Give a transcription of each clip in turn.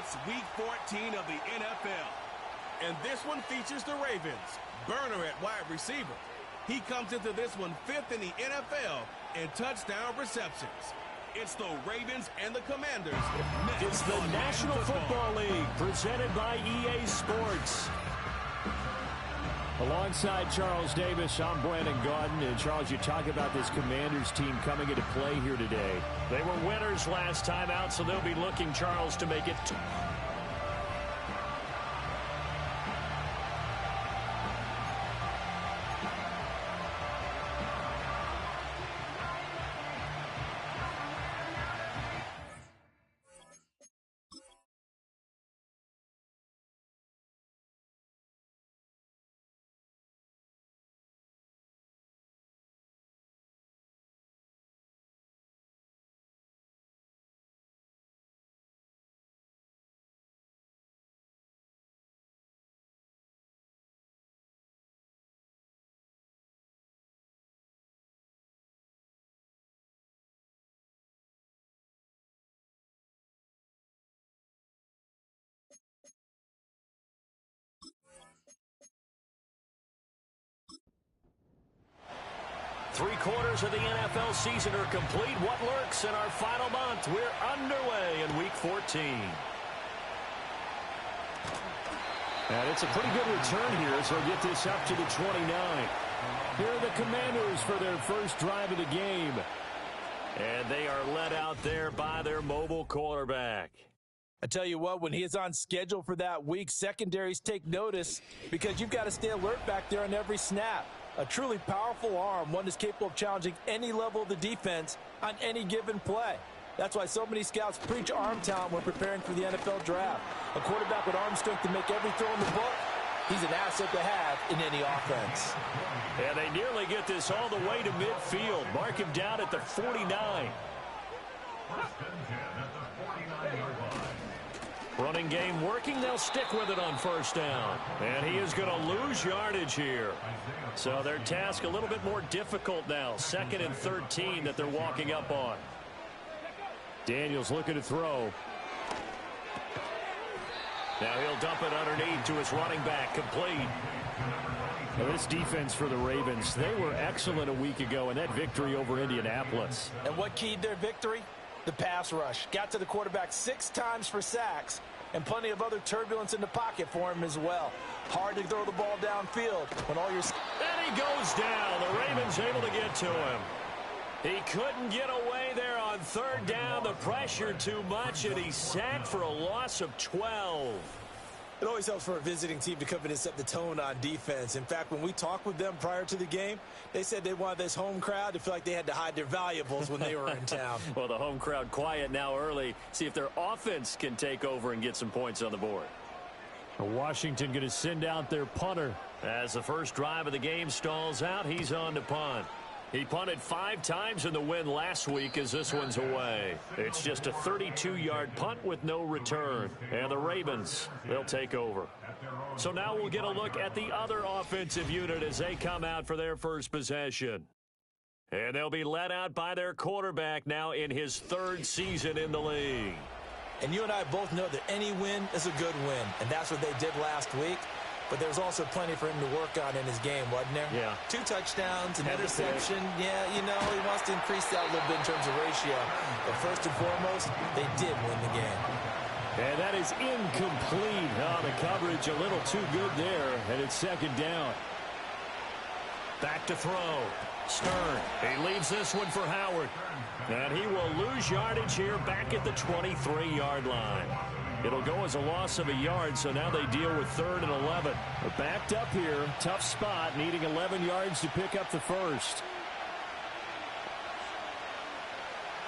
It's Week 14 of the NFL. And this one features the Ravens. Burner at wide receiver. He comes into this one 5th in the NFL in touchdown receptions. It's the Ravens and the Commanders. It's the National Football League presented by EA Sports. Alongside Charles Davis, I'm Brandon Gaudin. And Charles, you talk about this Commanders team coming into play here today. They were winners last time out, so they'll be looking, Charles, to make it. Three-quarters of the NFL season are complete. What lurks in our final month? We're underway in Week 14. And it's a pretty good return here as they'll get this up to the 29. Here are the Commanders for their first drive of the game. And they are led out there by their mobile quarterback. I tell you what, when he is on schedule for that week, secondaries take notice because you've got to stay alert back there on every snap. A truly powerful arm, one that's capable of challenging any level of the defense on any given play. That's why so many scouts preach arm talent when preparing for the NFL draft. A quarterback with arm strength to make every throw in the book, he's an asset to have in any offense. And they nearly get this all the way to midfield. Mark him down at the 49. Running game working. They'll stick with it on first down. And he is going to lose yardage here. So their task a little bit more difficult now. 2nd and 13 that they're walking up on. Daniels looking to throw. Now he'll dump it underneath to his running back. Complete. Now this defense for the Ravens, they were excellent a week ago in that victory over Indianapolis. And what keyed their victory? The pass rush. Got to the quarterback 6 times for sacks, and plenty of other turbulence in the pocket for him as well. Hard to throw the ball downfield when all your... And he goes down. The Ravens able to get to him. He couldn't get away there on 3rd down. The pressure too much, and he's sacked for a loss of 12. It always helps for a visiting team to come in and set the tone on defense. In fact, when we talked with them prior to the game, they said they wanted this home crowd to feel like they had to hide their valuables when they were in town. Well, the home crowd quiet now early. See if their offense can take over and get some points on the board. Washington going to send out their punter. As the first drive of the game stalls out, he's on to punt. He punted 5 times in the win last week as this one's away. It's just a 32-yard punt with no return. And the Ravens, they'll take over. So now we'll get a look at the other offensive unit as they come out for their first possession. And they'll be led out by their quarterback now in his 3rd season in the league. And you and I both know that any win is a good win, and that's what they did last week. But there's also plenty for him to work on in his game, wasn't there? Yeah. 2 touchdowns, an interception. Yeah, you know, he wants to increase that a little bit in terms of ratio. But first and foremost, they did win the game. And that is incomplete. Oh, the coverage a little too good there, and it's 2nd down. Back to throw. Stern. He leaves this one for Howard. And he will lose yardage here back at the 23-yard line. It'll go as a loss of a yard, so now they deal with 3rd and 11. They're backed up here. Tough spot, needing 11 yards to pick up the first.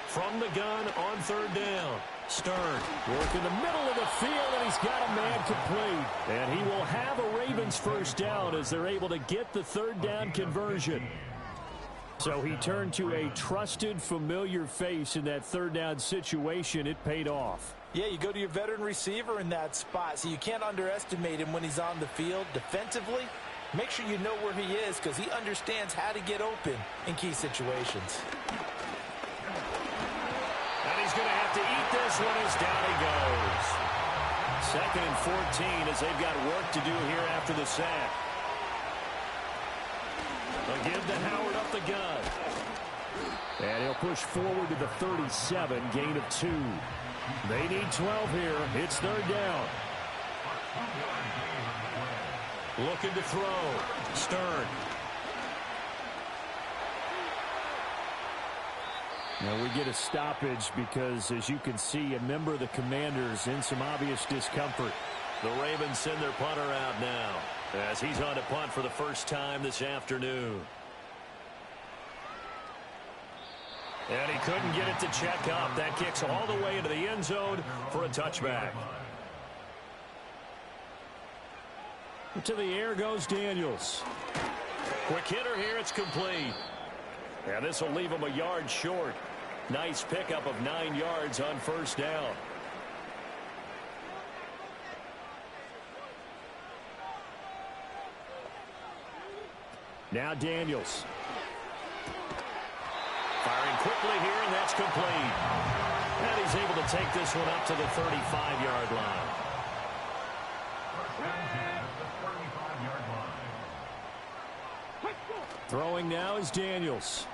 From the gun on 3rd down. Stern work in the middle of the field, and he's got a man complete. And he will have a Ravens first down as they're able to get the 3rd down conversion. So he turned to a trusted, familiar face in that 3rd down situation. It paid off. Yeah, you go to your veteran receiver in that spot, so you can't underestimate him when he's on the field. Defensively, make sure you know where he is because he understands how to get open in key situations. And he's going to have to eat this one as down he goes. Second and 14 as they've got work to do here after the sack. They'll give to Howard up the gut. And he'll push forward to the 37, gain of 2. They need 12 here. It's third down. Looking to throw. Stern. Now we get a stoppage because, as you can see, a member of the Commanders in some obvious discomfort. The Ravens send their punter out now as he's on to punt for the first time this afternoon. And he couldn't get it to check up. That kicks all the way into the end zone for a touchback. To the air goes Daniels. Quick hitter here. It's complete. And this will leave him a yard short. Nice pickup of 9 yards on first down. Now Daniels. Firing quickly here, and that's complete. And he's able to take this one up to the 35-yard line. Throwing now is Daniels.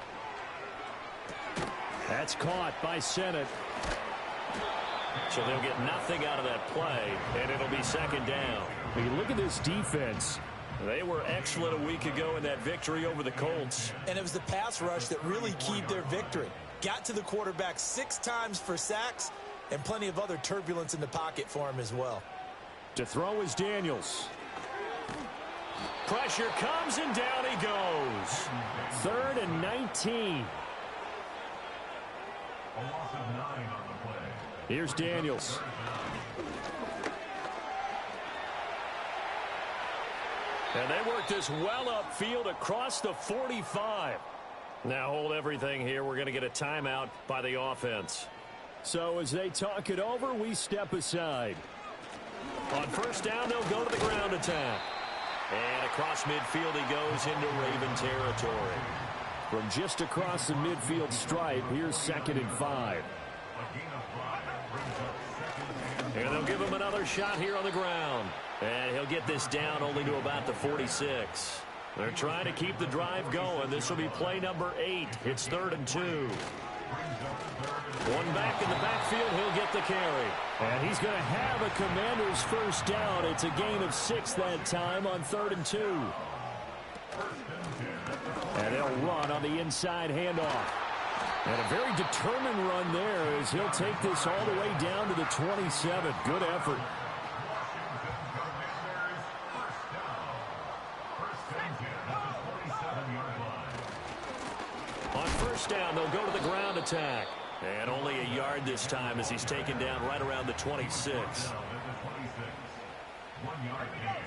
That's caught by Sennett. So they'll get nothing out of that play, and it'll be second down. When you look at this defense, they were excellent a week ago in that victory over the Colts. And it was the pass rush that really keyed their victory. Got to the quarterback 6 times for sacks, and plenty of other turbulence in the pocket for him as well. To throw is Daniels. Pressure comes, and down he goes. 3rd and 19. Here's Daniels. And they work this well upfield across the 45. Now hold everything here. We're going to get a timeout by the offense. So as they talk it over, we step aside. On first down, they'll go to the ground attack. And across midfield he goes into Raven territory. From just across the midfield stripe, here's 2nd and 5. And they'll give him another shot here on the ground. And he'll get this down only to about the 46. They're trying to keep the drive going. This will be play number 8. It's 3rd and 2. One back in the backfield. He'll get the carry. And he's going to have a Commander's first down. It's a gain of 6 that time on 3rd and 2. And they'll run on the inside handoff. And a very determined run there as he'll take this all the way down to the 27. Good effort. On first down, they'll go to the ground attack. And only a yard this time as he's taken down right around the 26. 1 yard gain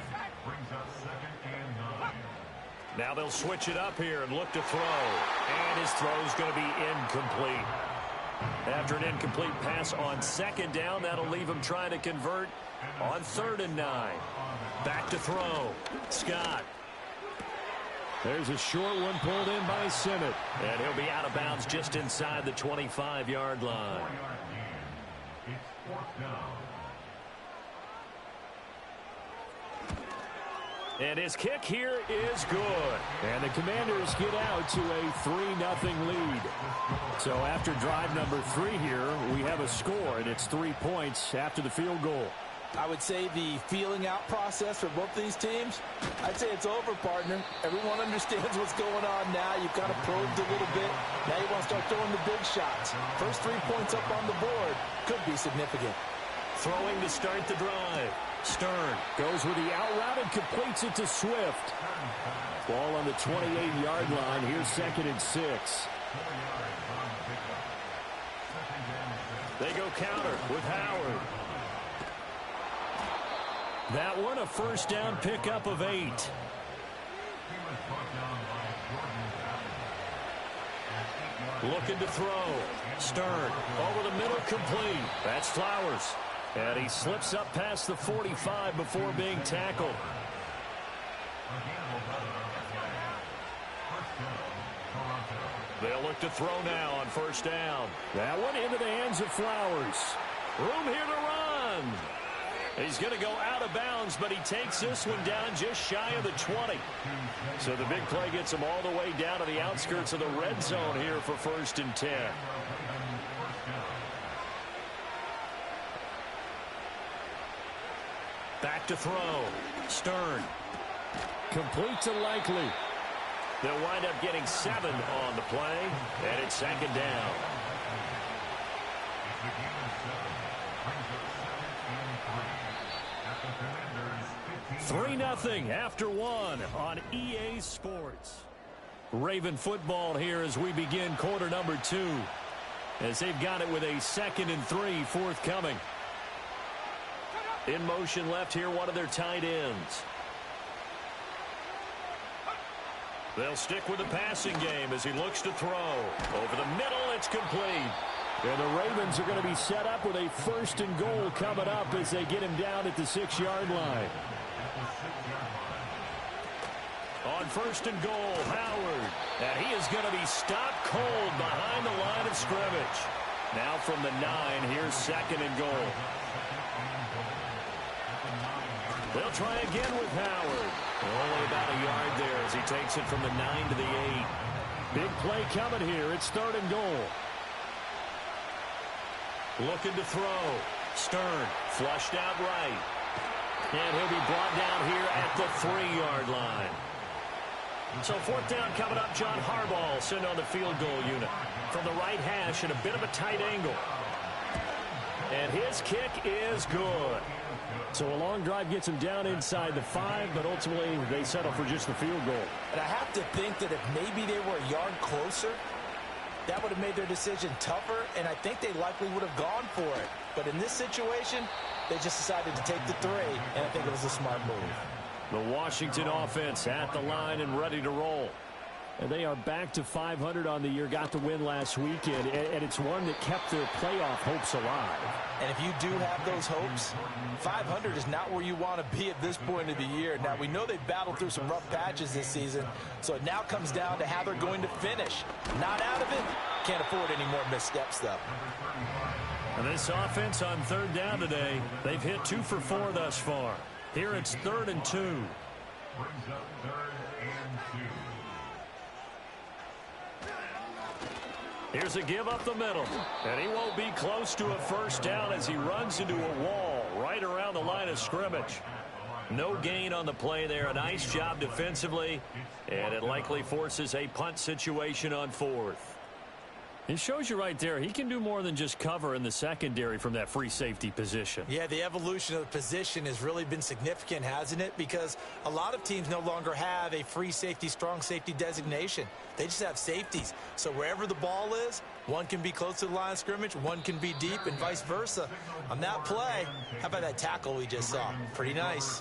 brings up 2nd and 9. Now they'll switch it up here and look to throw. And his throw's going to be incomplete. After an incomplete pass on 2nd down, that'll leave him trying to convert on 3rd and 9. Back to throw. Scott. There's a short one pulled in by Sennett. And he'll be out of bounds just inside the 25-yard line. It's 4th down. And his kick here is good. And the Commanders get out to a 3-0 lead. So after drive number 3 here, we have a score, and it's 3 points after the field goal. I would say the feeling out process for both these teams, I'd say it's over, partner. Everyone understands what's going on now. You've kind of probed a little bit. Now you want to start throwing the big shots. First 3 points up on the board could be significant. Throwing to start the drive. Stern goes with the out route and completes it to Swift. Ball on the 28-yard line. Here's 2nd and 6. They go counter with Howard. That one a first down pickup of 8. Looking to throw. Stern over the middle, complete. That's Flowers. And he slips up past the 45 before being tackled. They'll look to throw now on first down. That one into the hands of Flowers. Room here to run. He's going to go out of bounds, but he takes this one down just shy of the 20. So the big play gets him all the way down to the outskirts of the red zone here for 1st and 10. Back to throw. Stern. Complete to Likely. They'll wind up getting 7 on the play, and it's 2nd down. Three 0 after 1 on EA Sports. Raven football here as we begin quarter number 2, as they've got it with a 2nd and 3 forthcoming. In motion left here, one of their tight ends. They'll stick with the passing game as he looks to throw. Over the middle, it's complete. And the Ravens are going to be set up with a 1st and goal coming up as they get him down at the 6-yard line. On 1st and goal, Howard. And he is going to be stopped cold behind the line of scrimmage. Now from the 9, here's 2nd and goal. They'll try again with Howard. Only about a yard there as he takes it from the 9 to the 8. Big play coming here. It's 3rd and goal. Looking to throw. Stern flushed out right. And he'll be brought down here at the 3-yard line. So 4th down coming up. John Harbaugh sent on the field goal unit from the right hash in a bit of a tight angle. And his kick is good. So a long drive gets him down inside the 5, but ultimately they settle for just the field goal. And I have to think that if maybe they were a yard closer, that would have made their decision tougher, and I think they likely would have gone for it. But in this situation, they just decided to take the 3, and I think it was a smart move. The Washington offense at the line and ready to roll. And they are back to 500 on the year, got the win last weekend, and it's one that kept their playoff hopes alive. And if you do have those hopes, 500 is not where you want to be at this point of the year. Now, we know they've battled through some rough patches this season, so it now comes down to how they're going to finish. Not out of it. Can't afford any more missteps, though. And this offense on 3rd down today, they've hit 2 for 4 thus far. Here it's 3rd and 2. Brings up 3rd and 2. Here's a give up the middle, and he won't be close to a 1st down as he runs into a wall right around the line of scrimmage. No gain on the play there. A nice job defensively, and it likely forces a punt situation on 4th. It shows you right there, he can do more than just cover in the secondary from that free safety position. Yeah, the evolution of the position has really been significant, hasn't it? Because a lot of teams no longer have a free safety, strong safety designation. They just have safeties. So wherever the ball is, one can be close to the line of scrimmage, one can be deep, and vice versa. On that play, how about that tackle we just saw? Pretty nice.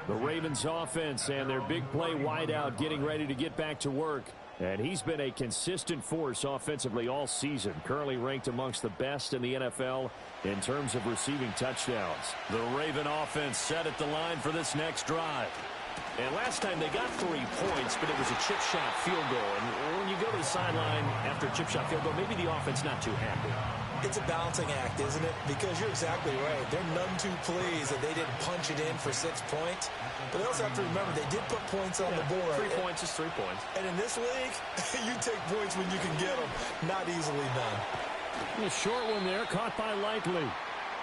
The Ravens offense and their big play wideout getting ready to get back to work. And he's been a consistent force offensively all season, currently ranked amongst the best in the NFL in terms of receiving touchdowns. The Raven offense set at the line for this next drive. And last time they got 3 points, but it was a chip shot field goal. And when you go to the sideline after a chip shot field goal, maybe the offense not too happy. It's a balancing act, isn't it? Because you're exactly right. They're none too pleased that they didn't punch it in for 6 points. But they also have to remember they did put points on the board. 3 points is 3 points. And in this league, you take points when you can get them. Not easily done. A short one there, caught by Likely.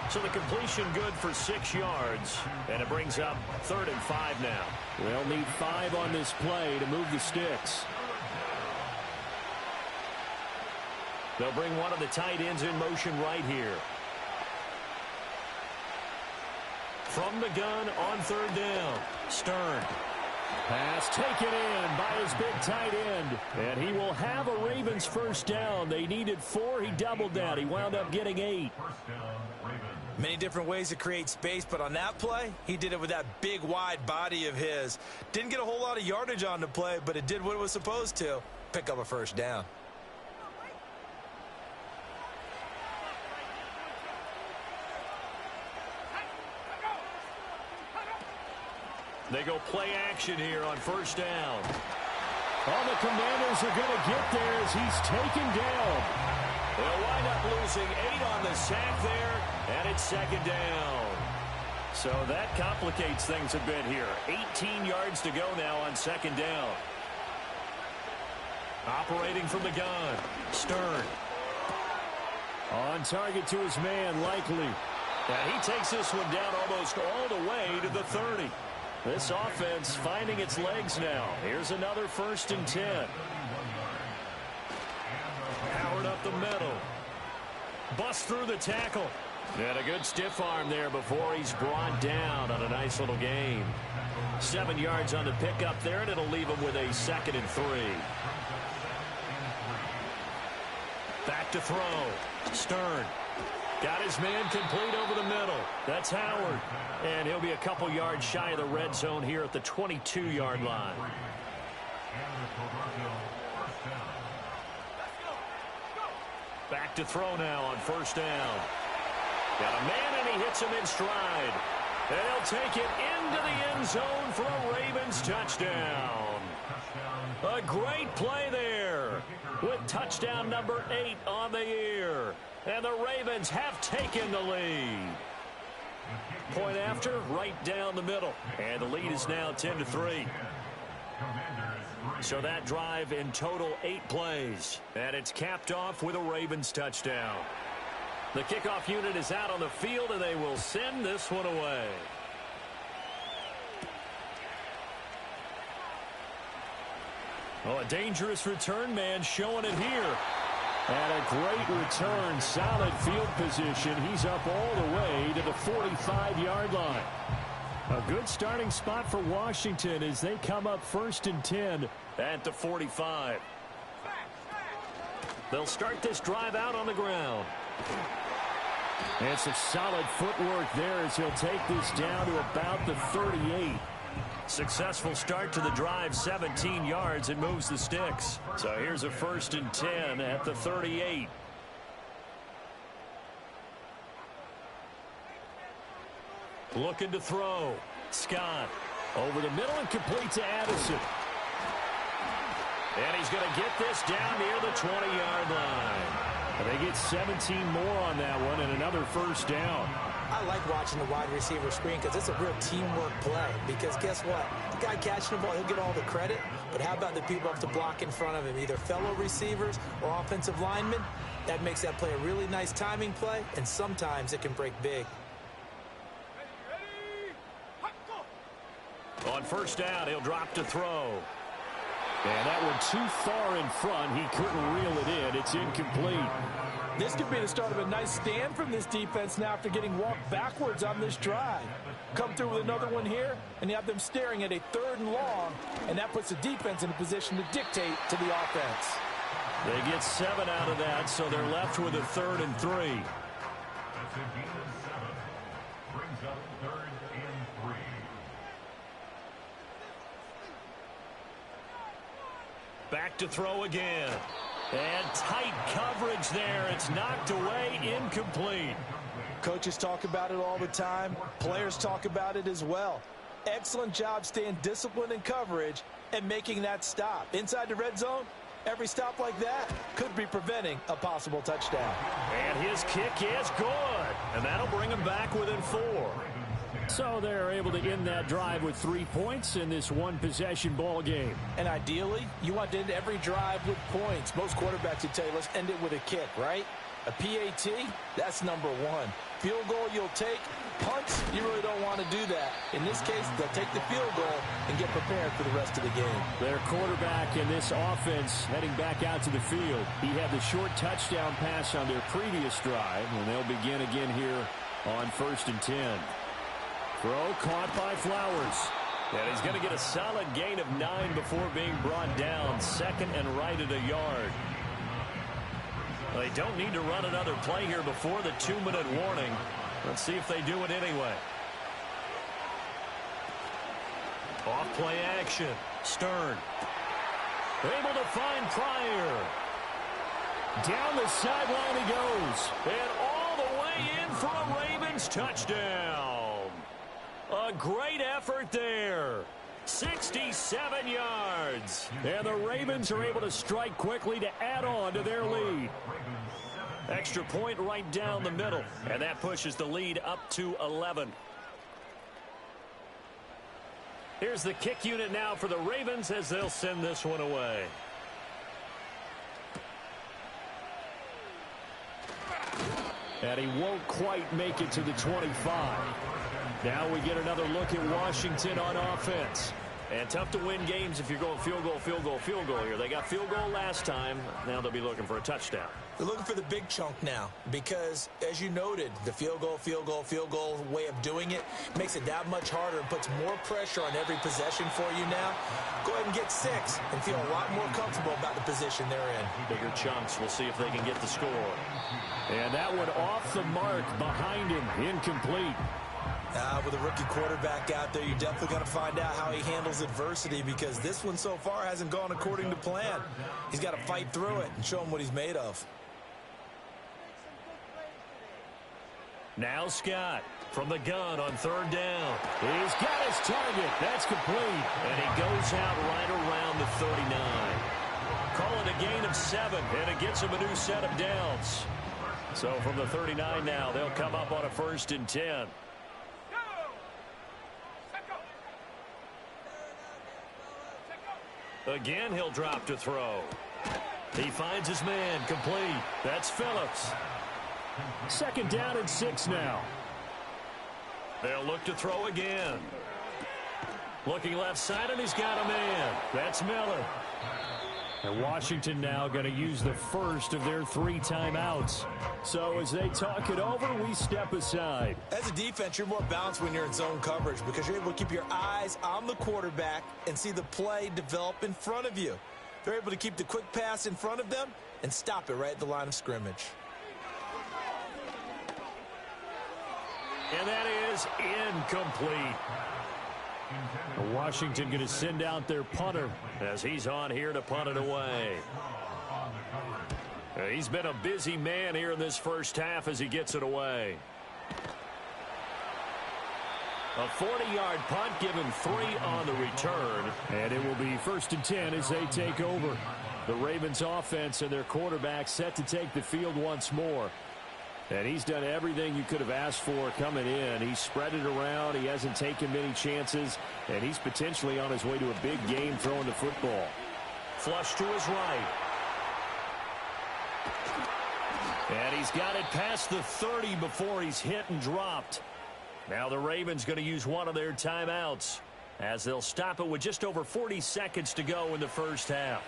So the completion good for 6 yards. And it brings up 3rd and 5 now. They'll need 5 on this play to move the sticks. They'll bring one of the tight ends in motion right here. From the gun on 3rd down. Stern. Pass taken in by his big tight end. And he will have a Ravens 1st down. They needed 4. He doubled that. He wound up getting 8. Many different ways to create space, but on that play, he did it with that big, wide body of his. Didn't get a whole lot of yardage on the play, but it did what it was supposed to. Pick up a 1st down. They go play action here on 1st down. All the Commanders are going to get there as he's taken down. They'll wind up losing 8 on the sack there, and it's 2nd down. So that complicates things a bit here. 18 yards to go now on second down. Operating from the gun, Stern. On target to his man, Likely. And he takes this one down almost all the way to the 30. This offense finding its legs now. Here's another 1st and 10. Howard up the middle. Bust through the tackle. And a good stiff arm there before he's brought down on a nice little gain. 7 yards on the pickup there, and it'll leave him with a 2nd and 3. Back to throw. Stern. Got his man complete over the middle. That's Howard. And he'll be a couple yards shy of the red zone here at the 22-yard line. Back to throw now on 1st down. Got a man, and he hits him in stride. And he'll take it into the end zone for a Ravens touchdown. A great play there with touchdown number 8 on the year. And the Ravens have taken the lead. Point after, right down the middle. And the lead is now 10-3. So that drive in total 8 plays. And it's capped off with a Ravens touchdown. The kickoff unit is out on the field, and they will send this one away. Oh, a dangerous return man showing it here. And a great return, solid field position. He's up all the way to the 45-yard line. A good starting spot for Washington as they come up 1st and 10 at the 45. They'll start this drive out on the ground. And some solid footwork there as he'll take this down to about the 38. Successful start to the drive, 17 yards, and moves the sticks. So here's a 1st and 10 at the 38. Looking to throw. Scott over the middle and complete to Addison. And he's going to get this down near the 20-yard line. And they get 17 more on that one and another 1st down. I like watching the wide receiver screen because it's a real teamwork play. Because guess what? The guy catching the ball, he'll get all the credit. But how about the people up to block in front of him, either fellow receivers or offensive linemen? That makes that play a really nice timing play, and sometimes it can break big. On 1st down, he'll drop to throw. And that one too far in front. He couldn't reel it in. It's incomplete. This could be the start of a nice stand from this defense now after getting walked backwards on this drive. Come through with another one here, and you have them staring at a 3rd and long, and that puts the defense in a position to dictate to the offense. They get 7 out of that, so they're left with a 3rd and 3. That's a gain of 7. Brings up 3rd and 3. Back to throw again. And tight coverage there. It's knocked away, incomplete. Coaches talk about it all the time. Players talk about it as well. Excellent job staying disciplined in coverage and making that stop. Inside the red zone, every stop like that could be preventing a possible touchdown. And his kick is good. And that'll bring him back within 4. So they're able to end that drive with 3 points in this one-possession ball game. And ideally, you want to end every drive with points. Most quarterbacks would tell you, let's end it with a kick, right? A PAT, that's number 1. Field goal you'll take. Punts, you really don't want to do that. In this case, they'll take the field goal and get prepared for the rest of the game. Their quarterback in this offense heading back out to the field. He had the short touchdown pass on their previous drive, and they'll begin again here on 1st and 10. Throw caught by Flowers. And he's going to get a solid gain of 9 before being brought down. 2nd and right at a yard. They don't need to run another play here before the 2-minute warning. Let's see if they do it anyway. Off play action. Stern. Able to find Pryor. Down the sideline he goes. And all the way in for a Ravens touchdown. A great effort there. 67 yards. And the Ravens are able to strike quickly to add on to their lead. Extra point right down the middle. And that pushes the lead up to 11. Here's the kick unit now for the Ravens as they'll send this one away. And he won't quite make it to the 25. Now we get another look at Washington on offense. And tough to win games if you're going field goal, field goal, field goal here. They got field goal last time. Now they'll be looking for a touchdown. They're looking for the big chunk now because, as you noted, the field goal way of doing it makes it that much harder and puts more pressure on every possession for you now. Go ahead and get 6 and feel a lot more comfortable about the position they're in. Bigger chunks. We'll see if they can get the score. And that one off the mark behind him. Incomplete. With a rookie quarterback out there, you're definitely going to find out how he handles adversity because this one so far hasn't gone according to plan. He's got to fight through it and show him what he's made of. Now Scott from the gun on 3rd down. He's got his target. That's complete. And he goes out right around the 39. Call it a gain of 7, and it gets him a new set of downs. So from the 39 now, they'll come up on a 1st and 10. Again, he'll drop to throw. He finds his man, complete. That's Phillips. 2nd down and 6 now. They'll look to throw again. Looking left side, and he's got a man. That's Miller. And Washington now going to use the first of their 3 timeouts. So as they talk it over, we step aside. As a defense, you're more balanced when you're in zone coverage because you're able to keep your eyes on the quarterback and see the play develop in front of you. They're able to keep the quick pass in front of them and stop it right at the line of scrimmage. And that is incomplete. Washington going to send out their punter as he's on here to punt it away. He's been a busy man here in this first half as he gets it away. A 40-yard punt, given 3 on the return. And it will be 1st and 10 as they take over. The Ravens offense and their quarterback set to take the field once more. And he's done everything you could have asked for coming in. He's spread it around. He hasn't taken many chances. And he's potentially on his way to a big game throwing the football. Flush to his right. And he's got it past the 30 before he's hit and dropped. Now the Ravens going to use one of their timeouts as they'll stop it with just over 40 seconds to go in the first half.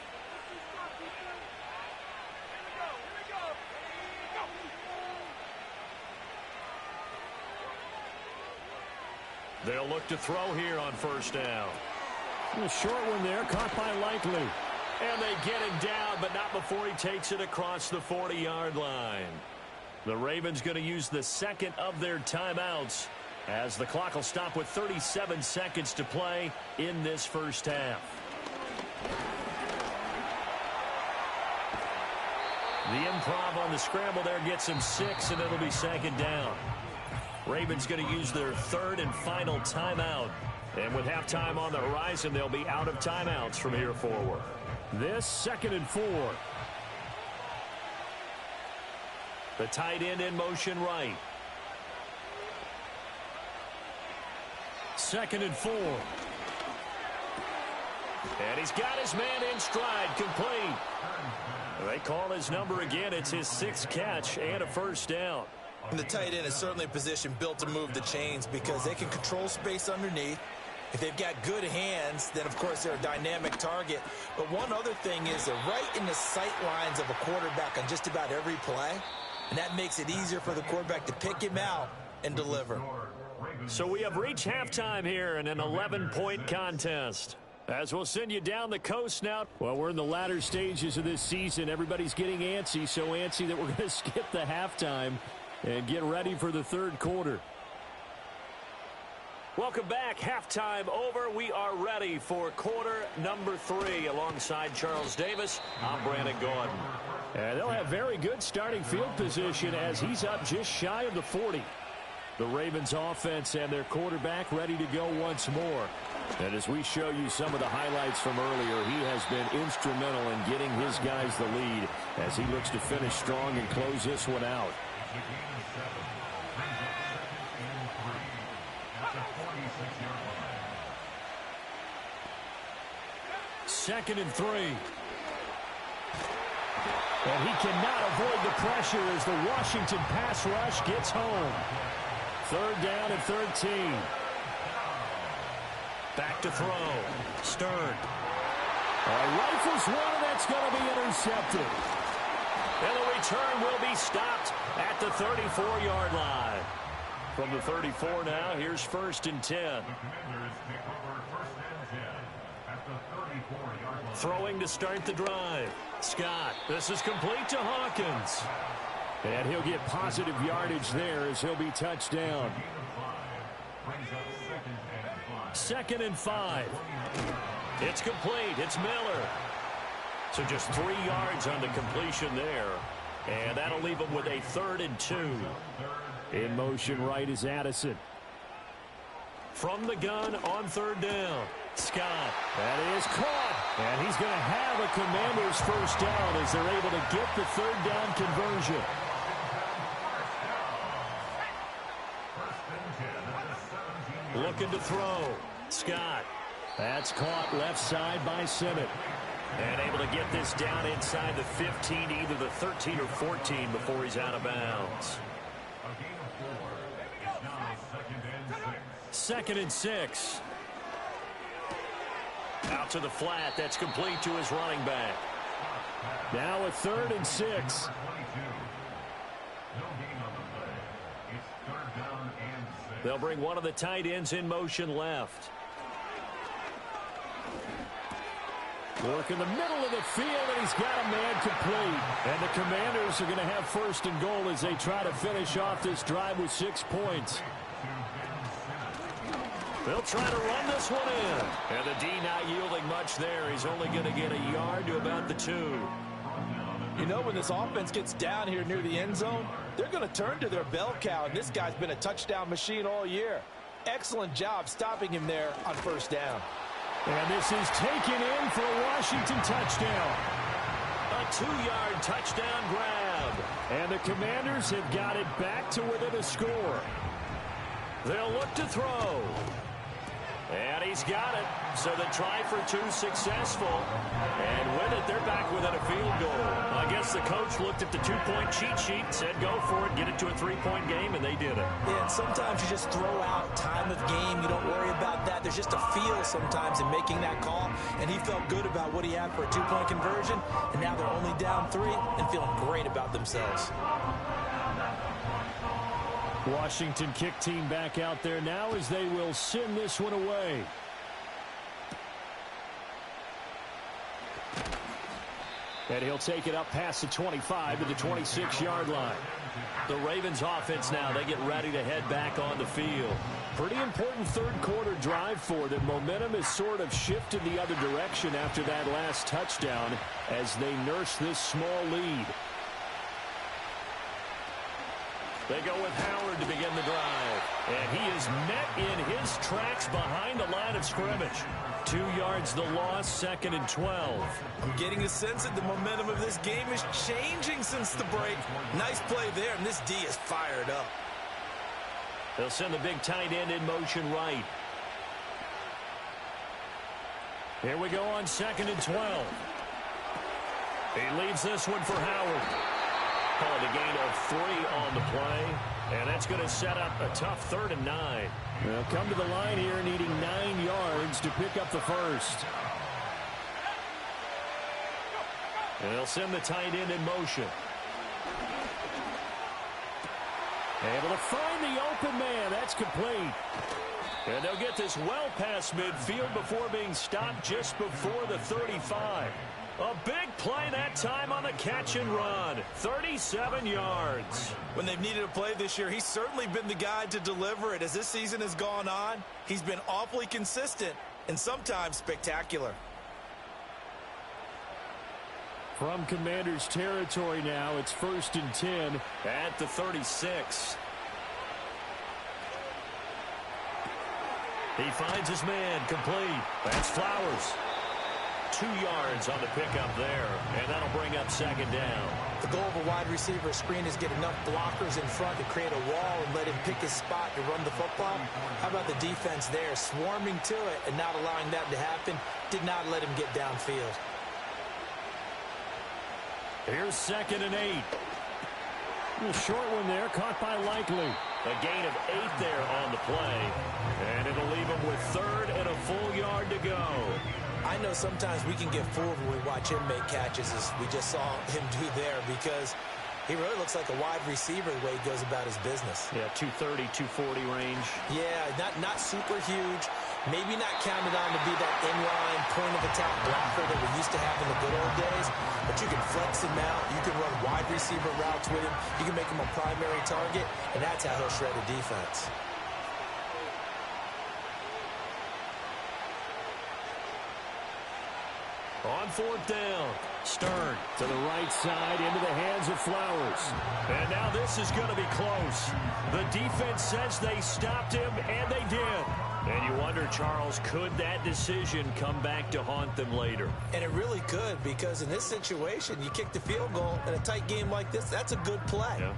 They'll look to throw here on 1st down. A short one there, caught by Likely. And they get him down, but not before he takes it across the 40-yard line. The Ravens going to use the 2nd of their timeouts as the clock will stop with 37 seconds to play in this first half. The improv on the scramble there gets him 6, and it'll be 2nd down. Ravens going to use their 3rd and final timeout. And with halftime on the horizon, they'll be out of timeouts from here forward. This 2nd and 4. The tight end in motion right. 2nd and 4. And he's got his man in stride, complete. They call his number again. It's his 6th catch and a 1st down. And the tight end is certainly a position built to move the chains because they can control space underneath. If they've got good hands, then, of course, they're a dynamic target. But one other thing is they're right in the sight lines of a quarterback on just about every play, and that makes it easier for the quarterback to pick him out and deliver. So we have reached halftime here in an 11-point contest. As we'll send you down the coast now. Well, we're in the latter stages of this season. Everybody's getting antsy, so antsy that we're going to skip the halftime and get ready for the 3rd quarter. Welcome back. Halftime over. We are ready for quarter number 3. Alongside Charles Davis, I'm Brandon Gordon. And they'll have very good starting field position as he's up just shy of the 40. The Ravens offense and their quarterback ready to go once more. And as we show you some of the highlights from earlier, he has been instrumental in getting his guys the lead as he looks to finish strong and close this one out. 2nd and 3. And he cannot avoid the pressure as the Washington pass rush gets home. 3rd down and 13. Back to throw. Stern. Rifles one, and that's going to be intercepted. And the return will be stopped at the 34-yard line. From the 34 now, here's 1st and 10. Throwing to start the drive. Scott, this is complete to Hawkins. And he'll get positive yardage there as he'll be touched down. 2nd and 5. It's complete. It's Miller. So just 3 yards on the completion there. And that'll leave him with a 3rd and 2. In motion right is Addison. From the gun on 3rd down. Scott. That is caught. And he's going to have a Commanders 1st down as they're able to get the 3rd down conversion. Looking to throw. Scott. That's caught left side by Simmons. And able to get this down inside the 15, either the 13 or 14 before he's out of bounds. 2nd and 6. Out to the flat. That's complete to his running back. Now a 3rd and 6. They'll bring one of the tight ends in motion left. Work in the middle of the field, and he's got a man complete. And the Commanders are going to have 1st and goal as they try to finish off this drive with 6 points. They'll try to run this one in. And the D not yielding much there. He's only going to get a yard to about the 2. You know, when this offense gets down here near the end zone, they're going to turn to their bell cow, and this guy's been a touchdown machine all year. Excellent job stopping him there on 1st down. And this is taken in for a Washington touchdown. A 2-yard touchdown grab. And the Commanders have got it back to within a score. They'll look to throw. And he's got it. So the try for 2 successful. And with it, they're back within a field goal. I guess the coach looked at the 2-point cheat sheet, said go for it, get it to a 3-point game, and they did it. Yeah, and sometimes you just throw out time of game. You don't worry about that. There's just a feel sometimes in making that call. And he felt good about what he had for a 2-point conversion. And now they're only down 3 and feeling great about themselves. Washington kick team back out there now as they will send this one away. And he'll take it up past the 25 to the 26-yard line. The Ravens offense now, they get ready to head back on the field. Pretty important 3rd quarter drive for them. Momentum has sort of shifted the other direction after that last touchdown as they nurse this small lead. They go with Howard to begin the drive. And he is met in his tracks behind the line of scrimmage. 2 yards the loss, 2nd and 12. I'm getting a sense that the momentum of this game is changing since the break. Nice play there, and this D is fired up. They'll send the big tight end in motion right. Here we go on 2nd and 12. He leads this one for Howard. Call it a gain of 3 on the play. And that's going to set up a tough 3rd and 9. They'll come to the line here needing 9 yards to pick up the 1st. And they'll send the tight end in motion. Able to find the open man. That's complete. And they'll get this well past midfield before being stopped just before the 35. A big play that time on the catch and run. 37 yards. When they've needed a play this year, he's certainly been the guy to deliver it. As this season has gone on, he's been awfully consistent and sometimes spectacular. From Commanders territory now, it's 1st and 10 at the 36. He finds his man complete. That's Flowers. 2 yards on the pickup there, and that'll bring up second down. The goal of a wide receiver screen is get enough blockers in front to create a wall and let him pick his spot to run the football. How about the defense there, swarming to it and not allowing that to happen? Did not let him get downfield. Here's 2nd and 8. A short one there, caught by Likely. A gain of 8 there on the play, and it'll leave him with 3rd and a full yard to go. I know sometimes we can get fooled when we watch him make catches, as we just saw him do there, because he really looks like a wide receiver the way he goes about his business. Yeah, 230, 240 range. Yeah, not super huge. Maybe not counted on to be that inline point-of-attack blocker that we used to have in the good old days, but you can flex him out. You can run wide receiver routes with him. You can make him a primary target, and that's how he'll shred a defense. On 4th down, Stern to the right side into the hands of Flowers. And now this is going to be close. The defense says they stopped him, and they did. And you wonder, Charles, could that decision come back to haunt them later? And it really could, because in this situation, you kick the field goal in a tight game like this, that's a good play. Yeah.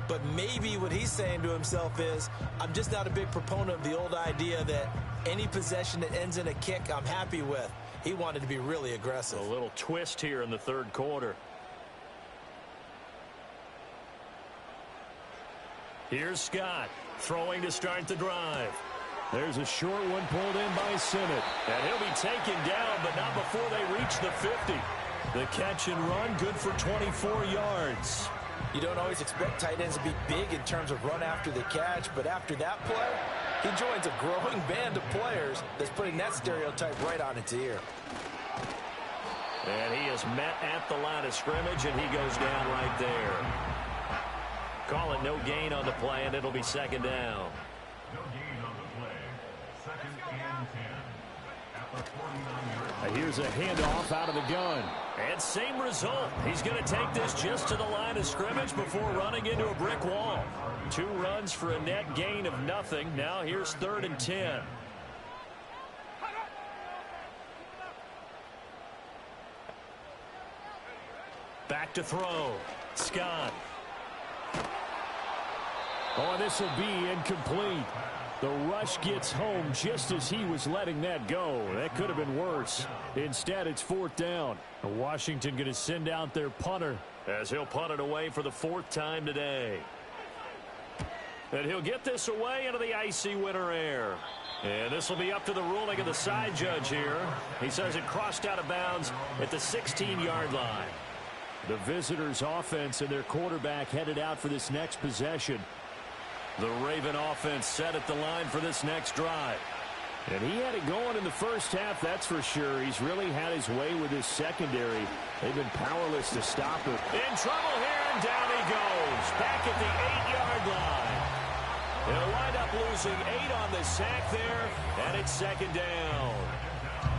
But maybe what he's saying to himself is, I'm just not a big proponent of the old idea that any possession that ends in a kick, I'm happy with. He wanted to be really aggressive. A little twist here in the 3rd quarter. Here's Scott throwing to start the drive. There's a short one pulled in by Sinnott. And he'll be taken down, but not before they reach the 50. The catch and run, good for 24 yards. You don't always expect tight ends to be big in terms of run after the catch, but after that play, he joins a growing band of players that's putting that stereotype right on its ear. And he is met at the line of scrimmage, and he goes down right there. Call it no gain on the play, and it'll be 2nd down. No gain on the play. 2nd and 10. At the 49-yard line. Here's a handoff out of the gun. And same result. He's going to take this just to the line of scrimmage before running into a brick wall. 2 runs for a net gain of nothing. Now here's 3rd and 10. Back to throw. Scott. Oh, this will be incomplete. The rush gets home just as he was letting that go. That could have been worse. Instead, it's 4th down. Washington going to send out their punter as he'll punt it away for the 4th time today. And he'll get this away into the icy winter air. And this will be up to the ruling of the side judge here. He says it crossed out of bounds at the 16-yard line. The visitors' offense and their quarterback headed out for this next possession. The Raven offense set at the line for this next drive. And he had it going in the first half, that's for sure. He's really had his way with his secondary. They've been powerless to stop him. In trouble here, and down he goes. Back at the 8-yard line. He'll wind up losing 8 on the sack there, and it's 2nd down.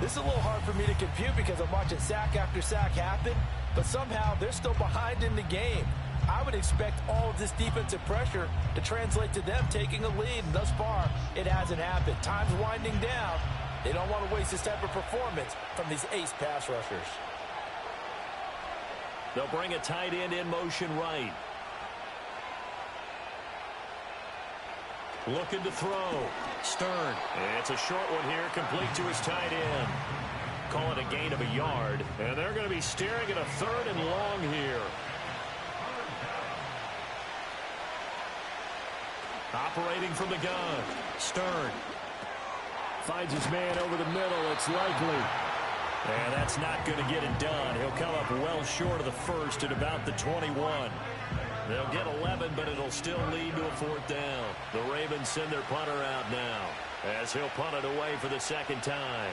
This is a little hard for me to compute because I'm watching sack after sack happen, but somehow they're still behind in the game. I would expect all of this defensive pressure to translate to them taking a lead. And thus far, it hasn't happened. Time's winding down. They don't want to waste this type of performance from these ace pass rushers. They'll bring a tight end in motion right. Looking to throw. Stern. It's a short one here, complete to his tight end. Call it a gain of a yard. And they're going to be staring at a 3rd and long here. Operating from the gun. Stern. Finds his man over the middle. It's Likely. And that's not going to get it done. He'll come up well short of the 1st at about the 21. They'll get 11, but it'll still lead to a 4th down. The Ravens send their punter out now as he'll punt it away for the 2nd time.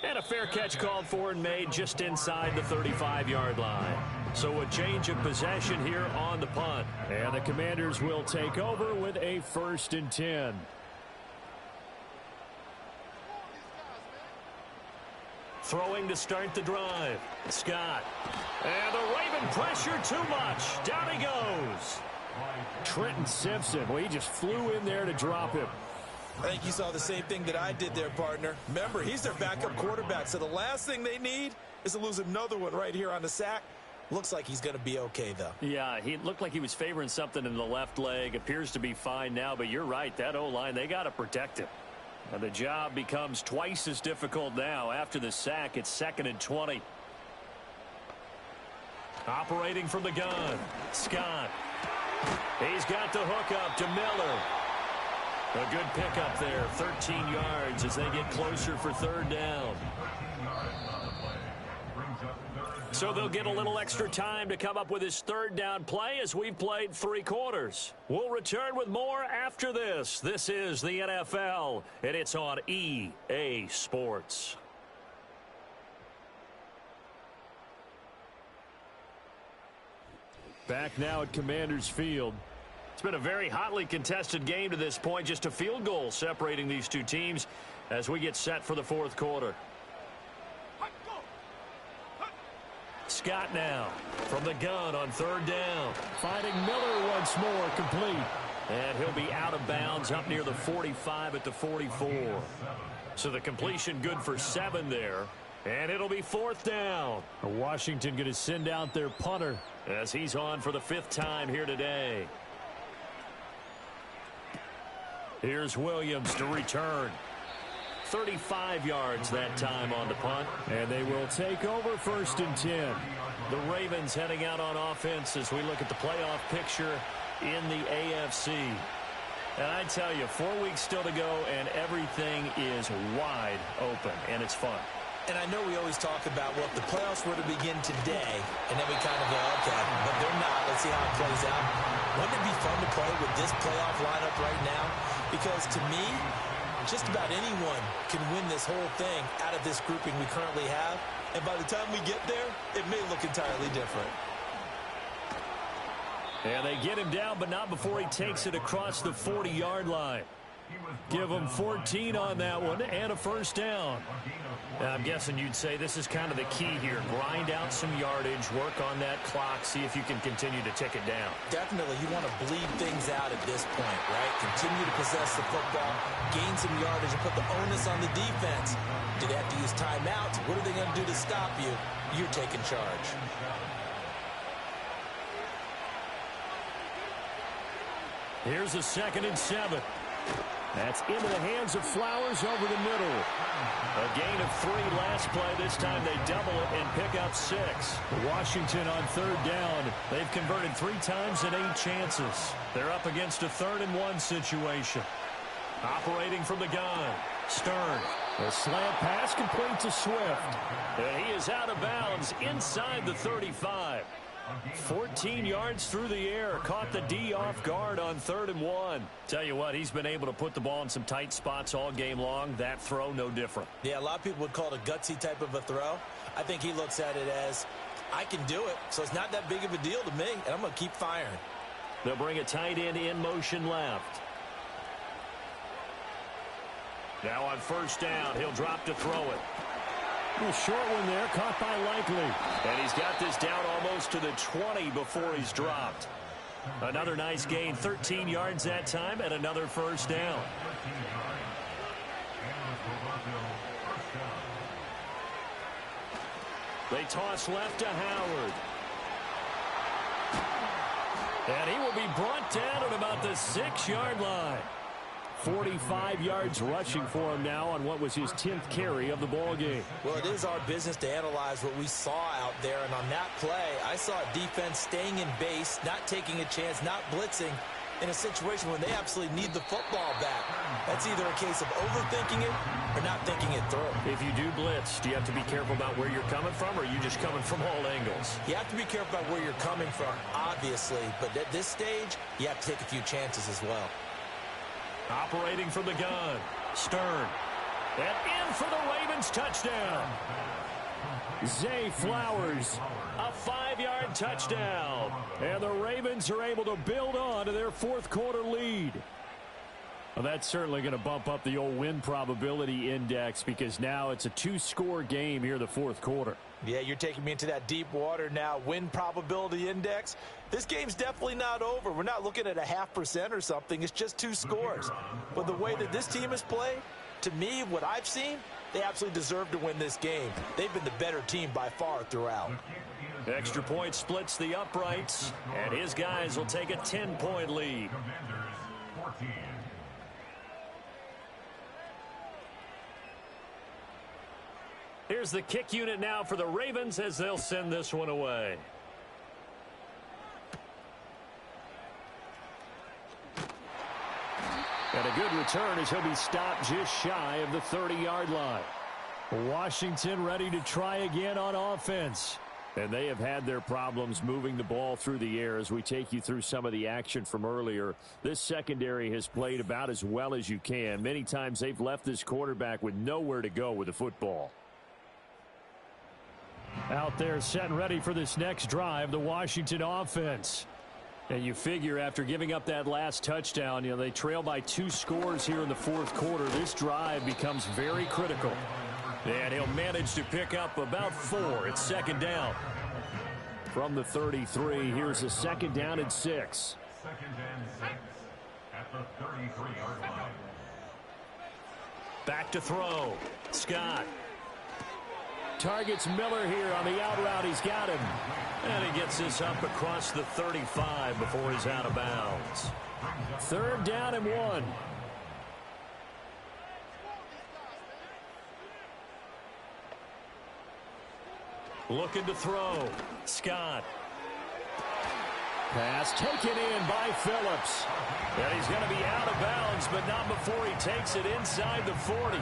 And a fair catch called for and made just inside the 35-yard line. So a change of possession here on the punt. And the Commanders will take over with a 1st and 10. Throwing to start the drive. Scott. And the Raven pressure too much. Down he goes. Trenton Simpson. Well, he just flew in there to drop him. I think you saw the same thing that I did there, partner. Remember, he's their backup quarterback, so the last thing they need is to lose another one right here on the sack. Looks like he's going to be okay, though. Yeah, he looked like he was favoring something in the left leg. Appears to be fine now, but you're right. That O-line, they got to protect him. And the job becomes twice as difficult now. After the sack, it's 2nd and 20. Operating from the gun, Scott. He's got the hook up to Miller. A good pickup there, 13 yards as they get closer for 3rd down. So they'll get a little extra time to come up with his 3rd down play as we've played 3 quarters. We'll return with more after this. This is the NFL, and it's on EA Sports. Back now at Commanders Field. It's been a very hotly contested game to this point. Just a field goal separating these two teams as we get set for the 4th quarter. Scott now from the gun on 3rd down. Finding Miller once more, complete. And he'll be out of bounds up near the 45 at the 44. So the completion good for 7 there. And it'll be 4th down. Washington going to send out their punter as he's on for the 5th time here today. Here's Williams to return. 35 yards that time on the punt. And they will take over 1st and 10. The Ravens heading out on offense as we look at the playoff picture in the AFC. And I tell you, 4 weeks still to go, and everything is wide open, and it's fun. And I know we always talk about, well, if the playoffs were to begin today, and then we kind of go, okay, but they're not. Let's see how it plays out. Wouldn't it be fun to play with this playoff lineup right now? Because to me, just about anyone can win this whole thing out of this grouping we currently have. And by the time we get there, it may look entirely different. And they get him down, but not before he takes it across the 40-yard line. Give him 14 on that one and a 1st down. I'm guessing you'd say this is kind of the key here. Grind out some yardage, work on that clock, see if you can continue to tick it down. Definitely. You want to bleed things out at this point, right? Continue to possess the football, gain some yardage, and put the onus on the defense. Do they have to use timeouts? What are they going to do to stop you? You're taking charge. Here's a 2nd and 7. That's into the hands of Flowers over the middle. A gain of 3 last play. This time they double it and pick up 6. Washington on 3rd down. They've converted 3 times and 8 chances. They're up against a 3rd and 1 situation. Operating from the gun, Stern. A slant pass complete to Swift. And he is out of bounds inside the 35. 14 yards through the air. Caught the D off guard on 3rd and 1. Tell you what, he's been able to put the ball in some tight spots all game long. That throw, no different. Yeah, a lot of people would call it a gutsy type of a throw. I think he looks at it as, I can do it, so it's not that big of a deal to me, and I'm going to keep firing. They'll bring a tight end in motion left. Now on 1st down, he'll drop to throw it. A short one there, caught by Likely. And he's got this down almost to the 20 before he's dropped. Another nice gain, 13 yards that time, and another 1st down. They toss left to Howard. And he will be brought down at about the 6-yard line. 45 yards rushing for him now on what was his 10th carry of the ball game. Well, it is our business to analyze what we saw out there, and on that play, I saw a defense staying in base, not taking a chance, not blitzing in a situation when they absolutely need the football back. That's either a case of overthinking it or not thinking it through. If you do blitz, do you have to be careful about where you're coming from, or are you just coming from all angles? You have to be careful about where you're coming from, obviously, but at this stage, you have to take a few chances as well. Operating from the gun, Stern. And in for the Ravens touchdown. Zay Flowers, a 5-yard touchdown. And the Ravens are able to build on to their 4th quarter lead. Well, that's certainly going to bump up the old win probability index because now it's a 2-score game here in the 4th quarter. Yeah, you're taking me into that deep water now. Win probability index. This game's definitely not over. We're not looking at a 0.5% or something. It's just 2 scores. But the way that this team has played, to me, what I've seen, they absolutely deserve to win this game. They've been the better team by far throughout. Extra point splits the uprights, and his guys will take a 10-point lead. Commanders 14. Here's the kick unit now for the Ravens as they'll send this one away. And a good return as he'll be stopped just shy of the 30-yard line. Washington ready to try again on offense. And they have had their problems moving the ball through the air as we take you through some of the action from earlier. This secondary has played about as well as you can. Many times they've left this quarterback with nowhere to go with the football. Out there set and ready for this next drive, the Washington offense. And you figure after giving up that last touchdown, they trail by 2 scores here in the 4th quarter. This drive becomes very critical. And he'll manage to pick up about 4. It's 2nd down. From the 33, here's a 2nd down and 6. 2nd and 6 at the 33-yard line. Back to throw. Scott. Targets Miller here on the out route. He's got him. And he gets this up across the 35 before he's out of bounds. 3rd down and 1. Looking to throw. Scott. Pass taken in by Phillips. And he's going to be out of bounds, but not before he takes it inside the 40.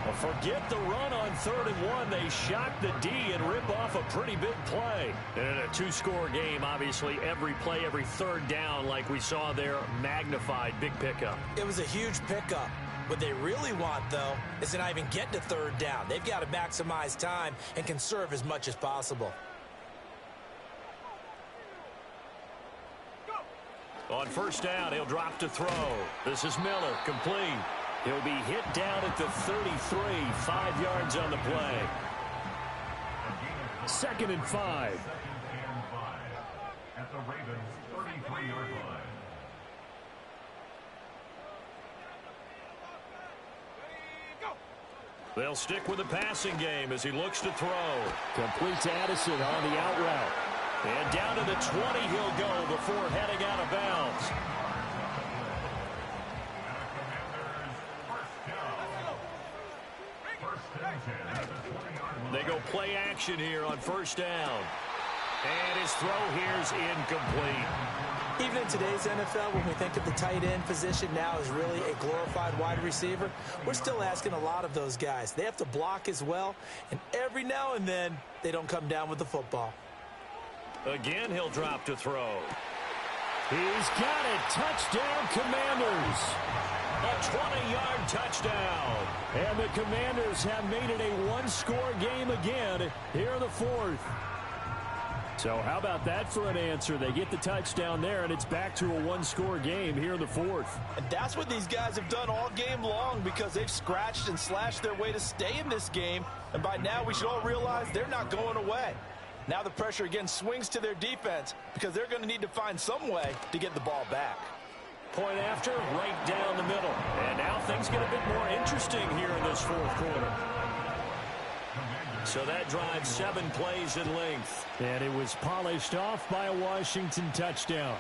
Well, forget the run on 3rd and 1. They shock the D and rip off a pretty big play. And in a 2-score game, obviously, every play, every 3rd down, like we saw there, magnified. Big pickup. It was a huge pickup. What they really want, though, is to not even get to 3rd down. They've got to maximize time and conserve as much as possible. On 1st down, he'll drop to throw. This is Miller, complete. He'll be hit down at the 33, 5 yards on the play. 2nd and 5. 2nd and 5 at the Ravens' 33-yard line. They'll stick with the passing game as he looks to throw. Complete to Addison on the out route. And down to the 20 he'll go before heading out of bounds. They go play action here on 1st down. And his throw here's incomplete. Even in today's NFL, when we think of the tight end position now as really a glorified wide receiver, we're still asking a lot of those guys. They have to block as well, and every now and then, they don't come down with the football. Again, he'll drop to throw. He's got it. Touchdown, Commanders. A 20-yard touchdown. And the Commanders have made it a 1-score game again here in the 4th. So how about that for an answer? They get the touchdown there, and it's back to a 1-score game here in the 4th. And that's what these guys have done all game long because they've scratched and slashed their way to stay in this game. And by now, we should all realize they're not going away. Now the pressure again swings to their defense because they're going to need to find some way to get the ball back. Point after, right down the middle. And now things get a bit more interesting here in this 4th quarter. So that drives 7 plays in length. And it was polished off by a Washington touchdown.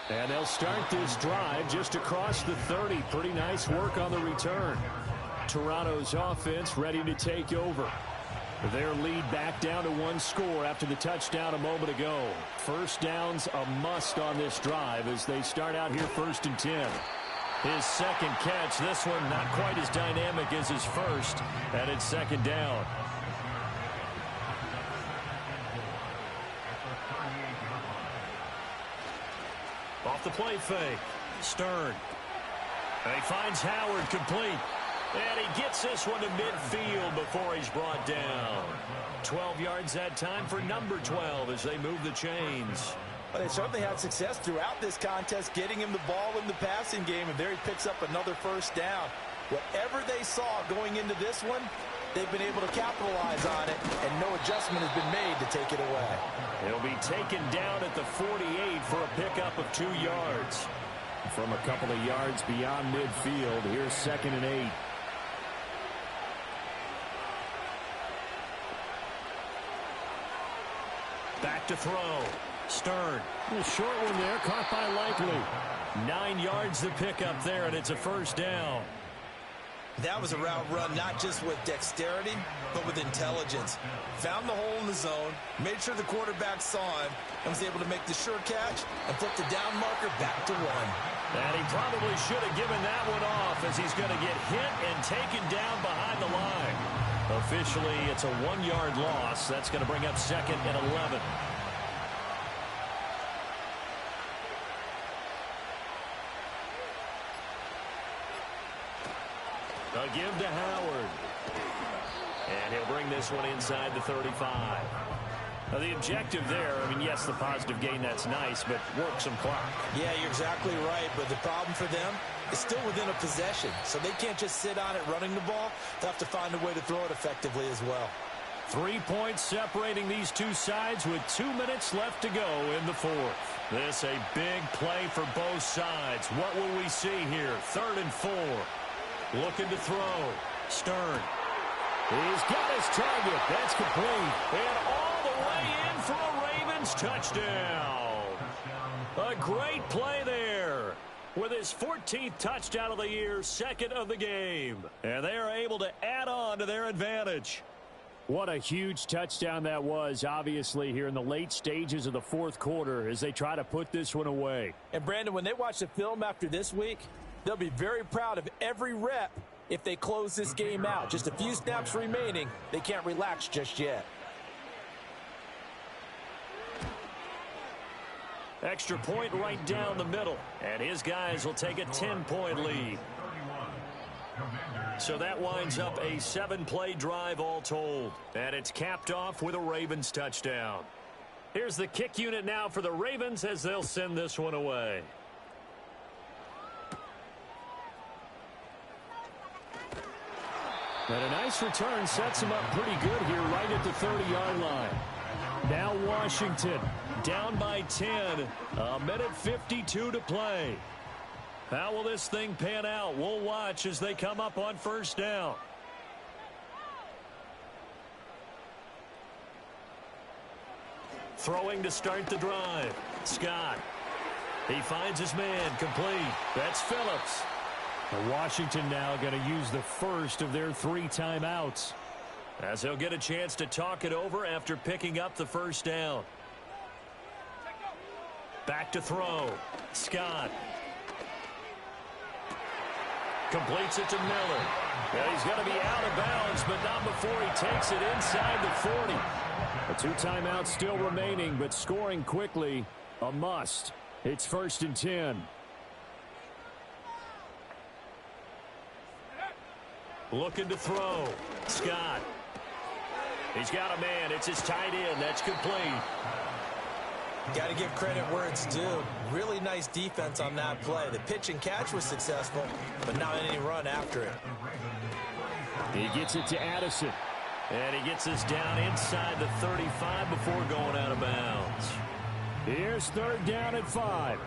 And they'll start this drive just across the 30. Pretty nice work on the return. Toronto's offense ready to take over. Their lead back down to 1 score after the touchdown a moment ago. 1st down's a must on this drive as they start out here 1st and 10. His 2nd catch, this one not quite as dynamic as his 1st, and it's 2nd down. Off the play fake, Stern. And he finds Howard complete. And he gets this one to midfield before he's brought down. 12 yards that time for number 12 as they move the chains. Well, they certainly had success throughout this contest getting him the ball in the passing game, and there he picks up another 1st down. Whatever they saw going into this one, they've been able to capitalize on it, and no adjustment has been made to take it away. He'll be taken down at the 48 for a pickup of 2 yards. From a couple of yards beyond midfield, here's 2nd and 8. Back to throw. Stern. A short one there, caught by Likely. 9 yards to pick up there, and it's a first down. That was a route run not just with dexterity, but with intelligence. Found the hole in the zone, made sure the quarterback saw him, and was able to make the sure catch and flip the down marker back to 1. And he probably should have given that one off, as he's going to get hit and taken down behind the line. Officially, it's a 1-yard loss. That's going to bring up 2nd and 11. A give to Howard. And he'll bring this one inside the 35. Now, the objective there, I mean, yes, the positive gain, that's nice, but work some clock. Yeah, you're exactly right, but the problem for them is still within a possession, so they can't just sit on it running the ball. They'll have to find a way to throw it effectively as well. 3 points separating these two sides with 2 minutes left to go in the 4th. This a big play for both sides. What will we see here? 3rd and 4. Looking to throw. Stern. He's got his target. That's complete. And all the way in for a Ravens touchdown. A great play there. With his 14th touchdown of the year, 2nd of the game. And they are able to add on to their advantage. What a huge touchdown that was, obviously, here in the late stages of the 4th quarter as they try to put this one away. And, Brandon, when they watch the film after this week, they'll be very proud of every rep if they close this game out. Just a few snaps remaining. They can't relax just yet. Extra point right down the middle. And his guys will take a 10-point lead. So that winds up a 7-play drive all told. And it's capped off with a Ravens touchdown. Here's the kick unit now for the Ravens as they'll send this one away. And a nice return sets him up pretty good here right at the 30-yard line. Now Washington down by 10. A minute 52 to play. How will this thing pan out? We'll watch as they come up on 1st down. Throwing to start the drive. Scott. He finds his man. Complete. That's Phillips. And Washington now going to use the first of their 3 timeouts, as they'll get a chance to talk it over after picking up the 1st down. Back to throw. Scott. Completes it to Miller. And he's going to be out of bounds, but not before he takes it inside the 40. The 2 timeouts still remaining, but scoring quickly, a must. It's 1st and 10. Looking to throw. Scott. He's got a man. It's his tight end. That's complete. Got to give credit where it's due. Really nice defense on that play. The pitch and catch was successful, but not any run after it. He gets it to Addison. And he gets this down inside the 35 before going out of bounds. Here's 3rd down and 5.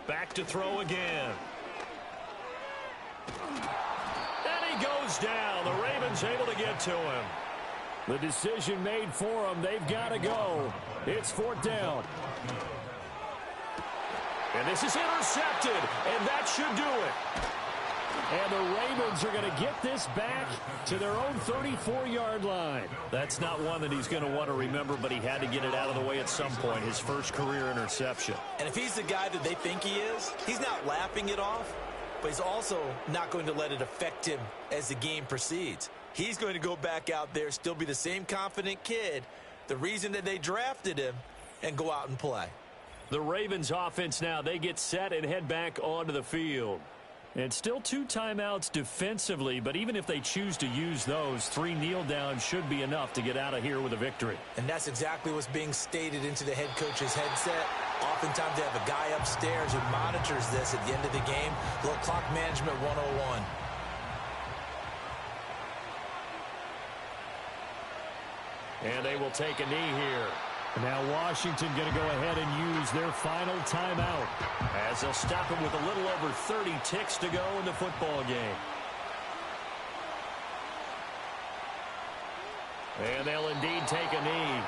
Back to throw again. And he goes down. The Ravens able to get to him. The decision made for them. They've got to go. It's 4th down. And this is intercepted. And that should do it. And the Ravens are going to get this back to their own 34-yard line. That's not one that he's going to want to remember, but he had to get it out of the way at some point. His first career interception. And if he's the guy that they think he is, he's not laughing it off, but he's also not going to let it affect him as the game proceeds. He's going to go back out there, still be the same confident kid, the reason that they drafted him, and go out and play. The Ravens offense now, they get set and head back onto the field. And still 2 timeouts defensively, but even if they choose to use those, 3 kneel downs should be enough to get out of here with a victory. And that's exactly what's being stated into the head coach's headset. Oftentimes they have a guy upstairs who monitors this at the end of the game. A little clock management 101. And they will take a knee here. Now Washington going to go ahead and use their final timeout as they'll stop it with a little over 30 ticks to go in the football game. And they'll indeed take a knee.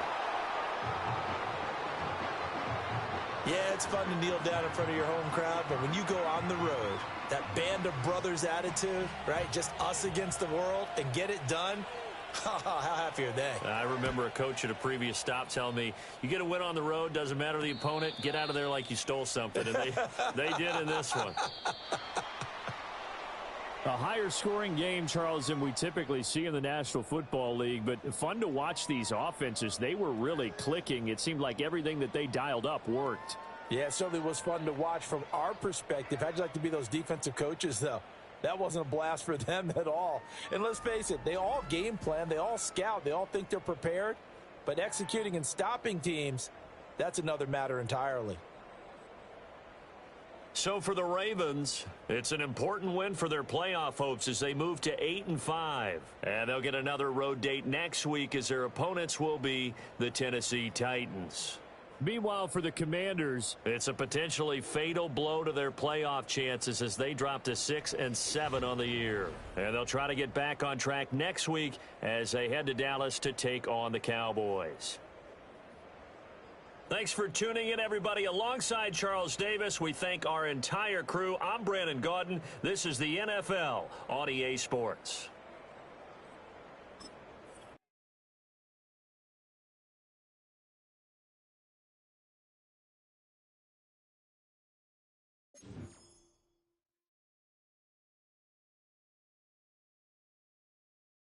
Yeah, it's fun to kneel down in front of your home crowd, but when you go on the road, that band of brothers attitude, right, just us against the world, and get it done, how happy are they? I remember a coach at a previous stop telling me, you get a win on the road, doesn't matter the opponent, get out of there like you stole something. And they did in this one. A higher scoring game, Charles, than we typically see in the National Football League, but fun to watch these offenses. They were really clicking. It seemed like everything that they dialed up worked. Yeah, it certainly was fun to watch from our perspective. How'd you like to be those defensive coaches, though? That wasn't a blast for them at all. And let's face it, they all game plan, they all scout, they all think they're prepared. But executing and stopping teams, that's another matter entirely. So for the Ravens, it's an important win for their playoff hopes as they move to 8-5. And they'll get another road date next week as their opponents will be the Tennessee Titans. Meanwhile, for the Commanders, it's a potentially fatal blow to their playoff chances as they drop to 6-7 on the year. And they'll try to get back on track next week as they head to Dallas to take on the Cowboys. Thanks for tuning in, everybody. Alongside Charles Davis, we thank our entire crew. I'm Brandon Gaudin. This is the NFL on EA Sports.